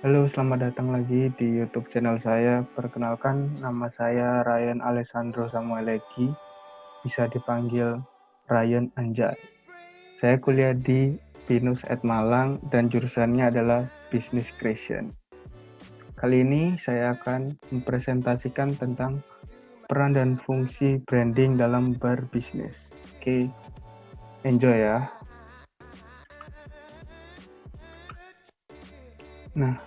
Halo, selamat datang lagi di YouTube channel saya. Perkenalkan, nama saya Ryan Alessandro Samuelegi, bisa dipanggil Ryan Anjay. Saya kuliah di Binus Ed Malang dan jurusannya adalah Business Creation. Kali ini saya akan mempresentasikan tentang peran dan fungsi branding dalam berbisnis. Oke, enjoy ya. Nah,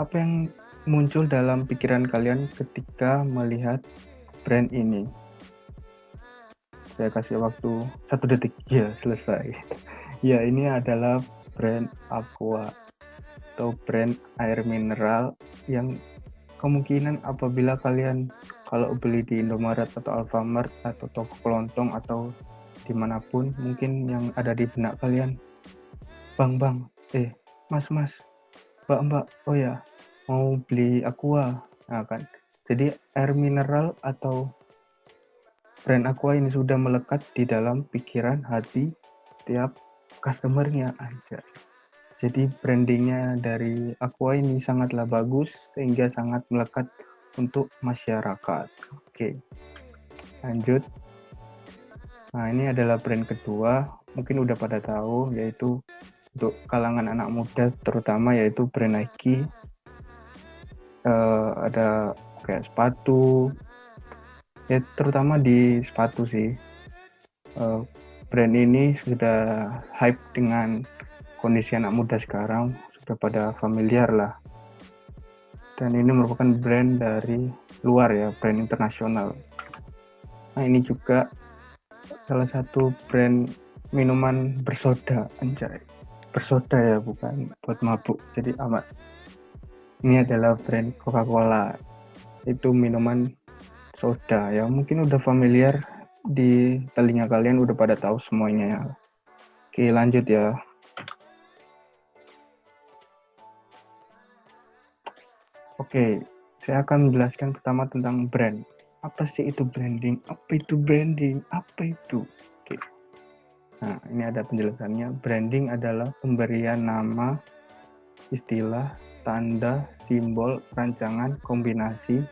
apa yang muncul dalam pikiran kalian ketika melihat brand ini? Saya kasih waktu 1 detik. Ya, selesai. Ya, ini adalah brand Aqua atau brand air mineral yang kemungkinan apabila kalian kalau beli di Indomaret atau Alfamart atau toko kelontong atau dimanapun, mungkin yang ada di benak kalian, bang, mas, mbak, oh ya, mau beli Aqua. Nah, kan, jadi air mineral atau brand Aqua ini sudah melekat di dalam pikiran hati tiap customernya aja. Jadi brandingnya dari Aqua ini sangatlah bagus sehingga sangat melekat untuk masyarakat. Oke, lanjut. Nah, ini adalah brand kedua, mungkin udah pada tahu, yaitu untuk kalangan anak muda terutama, yaitu brand Nike. Ada kayak sepatu, ya terutama di sepatu sih. Brand ini sudah hype dengan kondisi anak muda sekarang, sudah pada familiar lah. Dan ini merupakan brand dari luar ya, brand internasional. Nah, ini juga salah satu brand minuman bersoda, anjay. Bersoda ya, bukan buat mabuk, jadi amat. Ini adalah brand Coca-Cola, itu minuman soda ya, mungkin udah familiar di telinga kalian, udah pada tahu semuanya ya. Oke, lanjut ya. Oke, saya akan menjelaskan pertama tentang brand. Apa sih itu branding? Apa itu branding? Apa itu? Oke. Nah, ini ada penjelasannya. Branding adalah pemberian nama, istilah, tanda, simbol, rancangan, kombinasi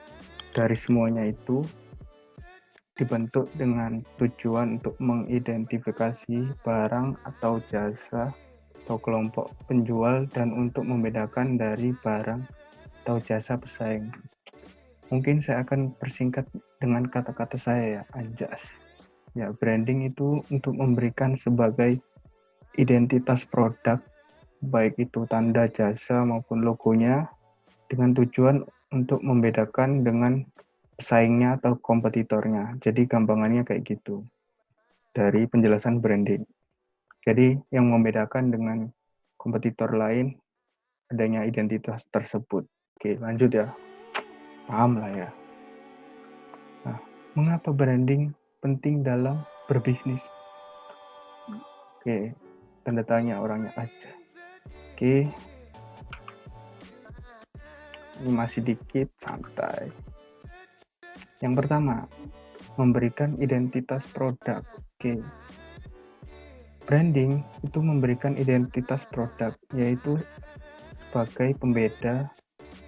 dari semuanya itu dibentuk dengan tujuan untuk mengidentifikasi barang atau jasa atau kelompok penjual dan untuk membedakan dari barang atau jasa pesaing. Mungkin saya akan persingkat dengan kata-kata saya ya, anjas. Ya, branding itu untuk memberikan sebagai identitas produk, baik itu tanda jasa maupun logonya, dengan tujuan untuk membedakan dengan pesaingnya atau kompetitornya. Jadi gampangannya kayak gitu dari penjelasan branding. Jadi yang membedakan dengan kompetitor lain adanya identitas tersebut. Oke, lanjut ya. Paham lah ya. Nah, mengapa branding penting dalam berbisnis? Oke, tanda tanya orangnya aja. Oke, ini masih dikit, santai. Yang pertama, memberikan identitas produk. Oke, branding itu memberikan identitas produk, yaitu sebagai pembeda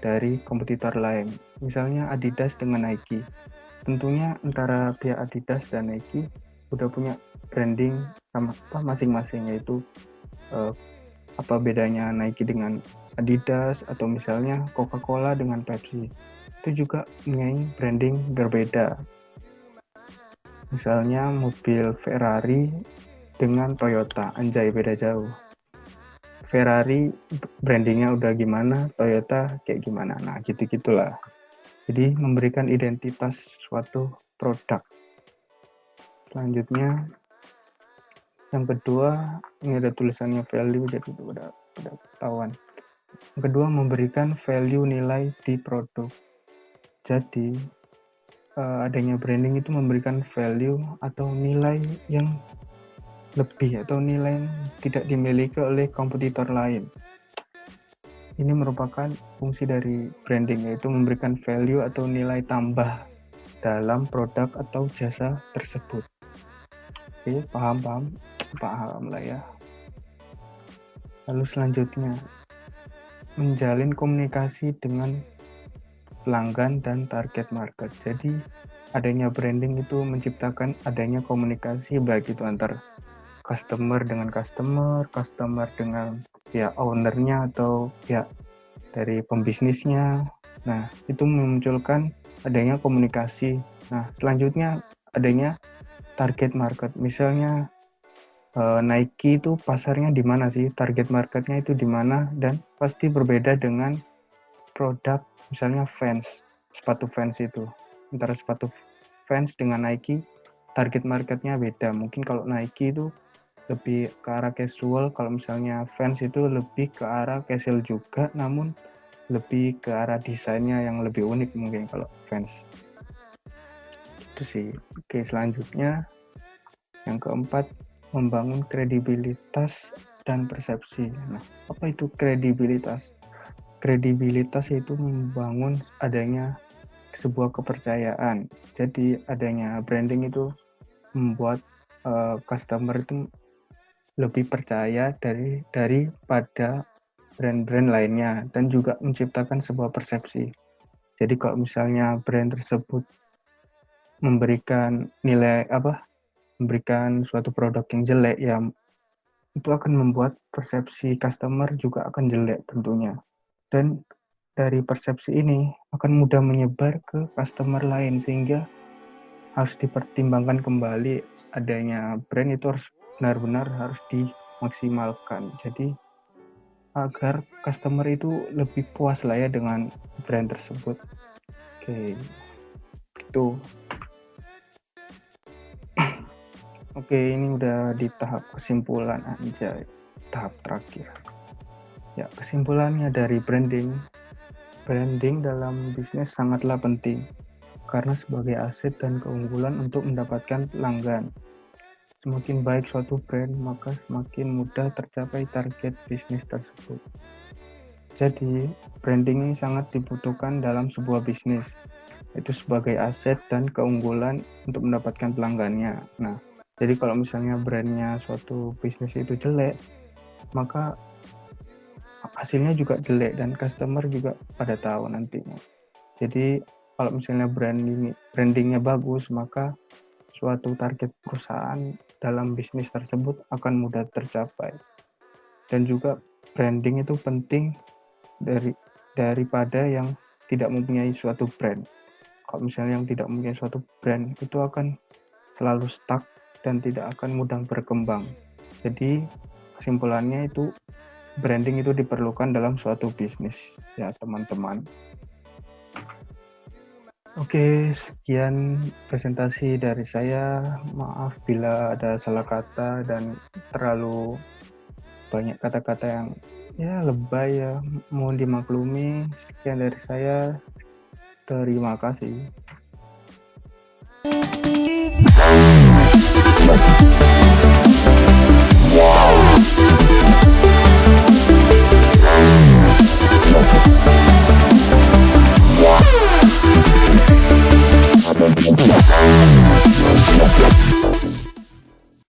dari kompetitor lain. Misalnya Adidas dengan Nike. Tentunya antara pihak Adidas dan Nike udah punya branding sama masing-masing, yaitu apa bedanya Nike dengan Adidas atau misalnya Coca-Cola dengan Pepsi. Itu juga punya branding berbeda. Misalnya mobil Ferrari dengan Toyota, anjay beda jauh. Ferrari brandingnya udah gimana, Toyota kayak gimana. Nah, gitu-gitulah. Jadi memberikan identitas suatu produk. Selanjutnya, yang kedua, ini ada tulisannya value, jadi itu udah ketahuan. Yang kedua, memberikan value nilai di produk. Jadi, adanya branding itu memberikan value atau nilai yang lebih atau nilai yang tidak dimiliki oleh kompetitor lain. Ini merupakan fungsi dari branding, yaitu memberikan value atau nilai tambah dalam produk atau jasa tersebut. Oke, paham lah ya. Lalu selanjutnya, menjalin komunikasi dengan pelanggan dan target market. Jadi adanya branding itu menciptakan adanya komunikasi baik itu antar customer dengan customer, customer dengan pihak ownernya atau pihak dari pembisnisnya. Nah, itu memunculkan adanya komunikasi. Nah, selanjutnya adanya target market. Misalnya Nike itu pasarnya di mana sih? Target marketnya itu di mana? Dan pasti berbeda dengan produk misalnya Vans, sepatu Vans itu. Antara sepatu Vans dengan Nike, target marketnya beda. Mungkin kalau Nike itu lebih ke arah casual, kalau misalnya Vans itu lebih ke arah casual juga, namun lebih ke arah desainnya yang lebih unik mungkin kalau Vans. Itu sih. Oke, selanjutnya yang keempat, membangun kredibilitas dan persepsi. Nah, apa itu kredibilitas? Kredibilitas itu membangun adanya sebuah kepercayaan. Jadi adanya branding itu membuat customer itu lebih percaya daripada brand-brand lainnya dan juga menciptakan sebuah persepsi. Jadi kalau misalnya brand tersebut memberikan memberikan suatu produk yang jelek, ya itu akan membuat persepsi customer juga akan jelek tentunya. Dan dari persepsi ini akan mudah menyebar ke customer lain, sehingga harus dipertimbangkan kembali adanya brand itu harus benar-benar harus dimaksimalkan. Jadi agar customer itu lebih puas lah ya dengan brand tersebut. Oke, itu. Oke, ini udah di tahap kesimpulan aja, tahap terakhir. Ya, kesimpulannya dari branding dalam bisnis sangatlah penting karena sebagai aset dan keunggulan untuk mendapatkan pelanggan. Semakin baik suatu brand, maka semakin mudah tercapai target bisnis tersebut. Jadi, branding ini sangat dibutuhkan dalam sebuah bisnis, itu sebagai aset dan keunggulan untuk mendapatkan pelanggannya. Nah, jadi kalau misalnya brandnya suatu bisnis itu jelek, maka hasilnya juga jelek dan customer juga pada tahu nantinya. Jadi kalau misalnya brandingnya bagus, maka suatu target perusahaan dalam bisnis tersebut akan mudah tercapai. Dan juga branding itu penting daripada yang tidak mempunyai suatu brand. Kalau misalnya yang tidak mempunyai suatu brand itu akan selalu stuck dan tidak akan mudah berkembang. Jadi kesimpulannya itu branding itu diperlukan dalam suatu bisnis ya teman-teman. Oke, sekian presentasi dari saya. Maaf bila ada salah kata dan terlalu banyak kata-kata yang ya lebay ya, mohon dimaklumi. Sekian dari saya. Terima kasih.